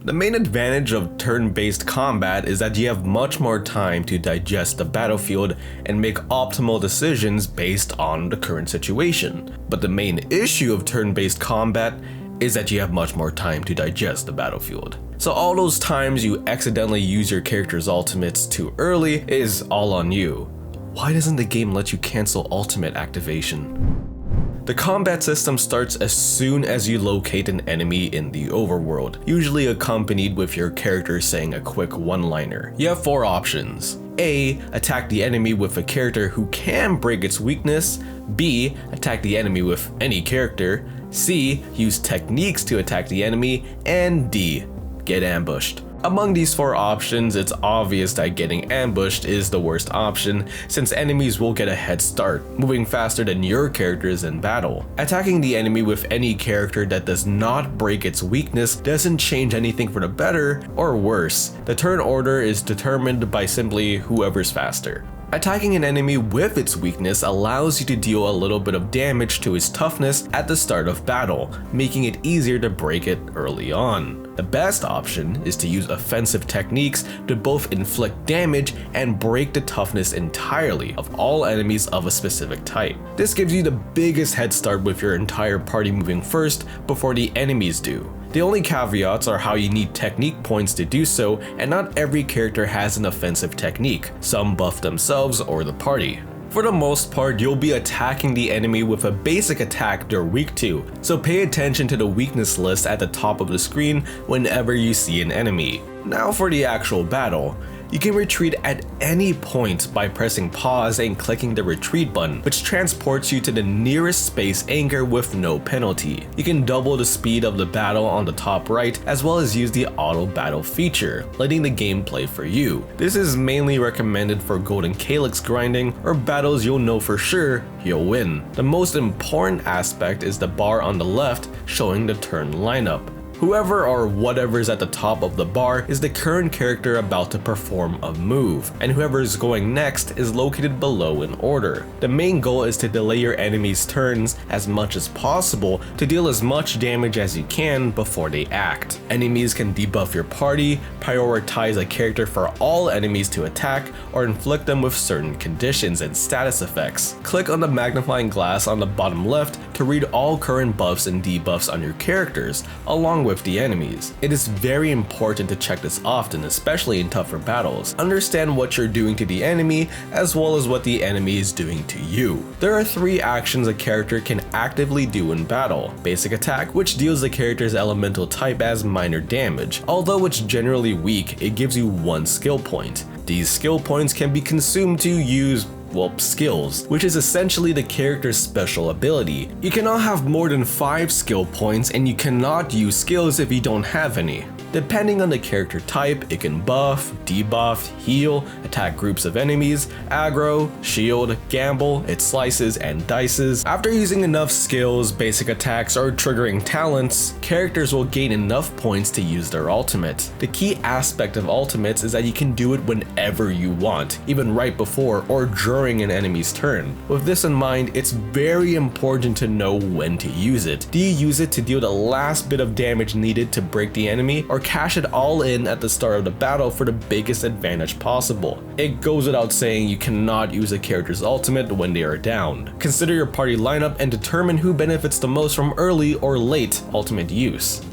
The main advantage of turn-based combat is that you have much more time to digest the battlefield and make optimal decisions based on the current situation. But the main issue of turn-based combat is that you have much more time to digest the battlefield. So all those times you accidentally use your character's ultimates too early is all on you. Why doesn't the game let you cancel ultimate activation? The combat system starts as soon as you locate an enemy in the overworld, usually accompanied with your character saying a quick one-liner. You have 4 options. A. Attack the enemy with a character who can break its weakness. B. Attack the enemy with any character. C. Use techniques to attack the enemy. And D. Get ambushed. Among these 4 options, it's obvious that getting ambushed is the worst option, since enemies will get a head start, moving faster than your characters in battle. Attacking the enemy with any character that does not break its weakness doesn't change anything for the better or worse. The turn order is determined by simply whoever's faster. Attacking an enemy with its weakness allows you to deal a little bit of damage to its toughness at the start of battle, making it easier to break it early on. The best option is to use offensive techniques to both inflict damage and break the toughness entirely of all enemies of a specific type. This gives you the biggest head start with your entire party moving first before the enemies do. The only caveats are how you need technique points to do so, and not every character has an offensive technique. Some buff themselves or the party. For the most part, you'll be attacking the enemy with a basic attack they're weak to, so pay attention to the weakness list at the top of the screen whenever you see an enemy. Now for the actual battle. You can retreat at any point by pressing pause and clicking the retreat button, which transports you to the nearest space anchor with no penalty. You can double the speed of the battle on the top right, as well as use the auto battle feature, letting the game play for you. This is mainly recommended for golden calyx grinding or battles you'll know for sure you'll win. The most important aspect is the bar on the left showing the turn lineup. Whoever or whatever's at the top of the bar is the current character about to perform a move, and whoever is going next is located below in order. The main goal is to delay your enemy's turns as much as possible to deal as much damage as you can before they act. Enemies can debuff your party, prioritize a character for all enemies to attack, or inflict them with certain conditions and status effects. Click on the magnifying glass on the bottom left to read all current buffs and debuffs on your characters, along with the enemies. It is very important to check this often, especially in tougher battles. Understand what you're doing to the enemy, as well as what the enemy is doing to you. There are 3 actions a character can actively do in battle. Basic attack, which deals the character's elemental type as minor damage. Although it's generally weak, it gives you 1 skill point. These skill points can be consumed to use skills, which is essentially the character's special ability. You cannot have more than 5 skill points, and you cannot use skills if you don't have any. Depending on the character type, it can buff, debuff, heal, attack groups of enemies, aggro, shield, gamble, it slices and dices. After using enough skills, basic attacks, or triggering talents, characters will gain enough points to use their ultimate. The key aspect of ultimates is that you can do it whenever you want, even right before or during an enemy's turn. With this in mind, it's very important to know when to use it. Do you use it to deal the last bit of damage needed to break the enemy, or cash it all in at the start of the battle for the biggest advantage possible? It goes without saying you cannot use a character's ultimate when they are down. Consider your party lineup and determine who benefits the most from early or late ultimate use.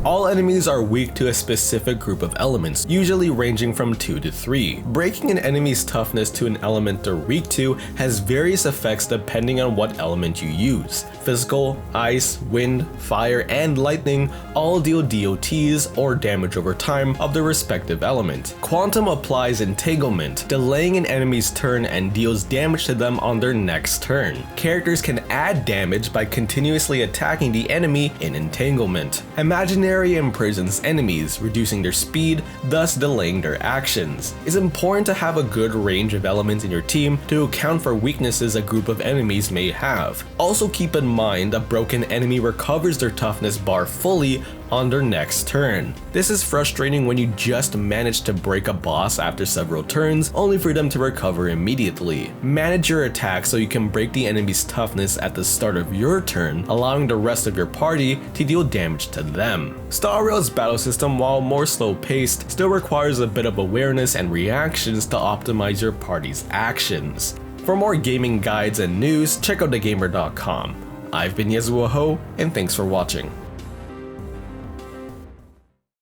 All enemies are weak to a specific group of elements, usually ranging from 2 to 3. Breaking an enemy's toughness to an element they're weak to has various effects depending on what element you use. Physical, ice, wind, fire, and lightning all deal DOTs or damage over time of their respective element. Quantum applies entanglement, delaying an enemy's turn and deals damage to them on their next turn. Characters can add damage by continuously attacking the enemy in entanglement. Imaginary imprisons enemies, reducing their speed, thus delaying their actions. It's important to have a good range of elements in your team to account for weaknesses a group of enemies may have. Also keep in mind a broken enemy recovers their toughness bar fully on their next turn. This is frustrating when you just manage to break a boss after several turns, only for them to recover immediately. Manage your attack so you can break the enemy's toughness at the start of your turn, allowing the rest of your party to deal damage to them. Star Rail's battle system, while more slow-paced, still requires a bit of awareness and reactions to optimize your party's actions. For more gaming guides and news, check out thegamer.com. I've been Yasuo Ho, and thanks for watching.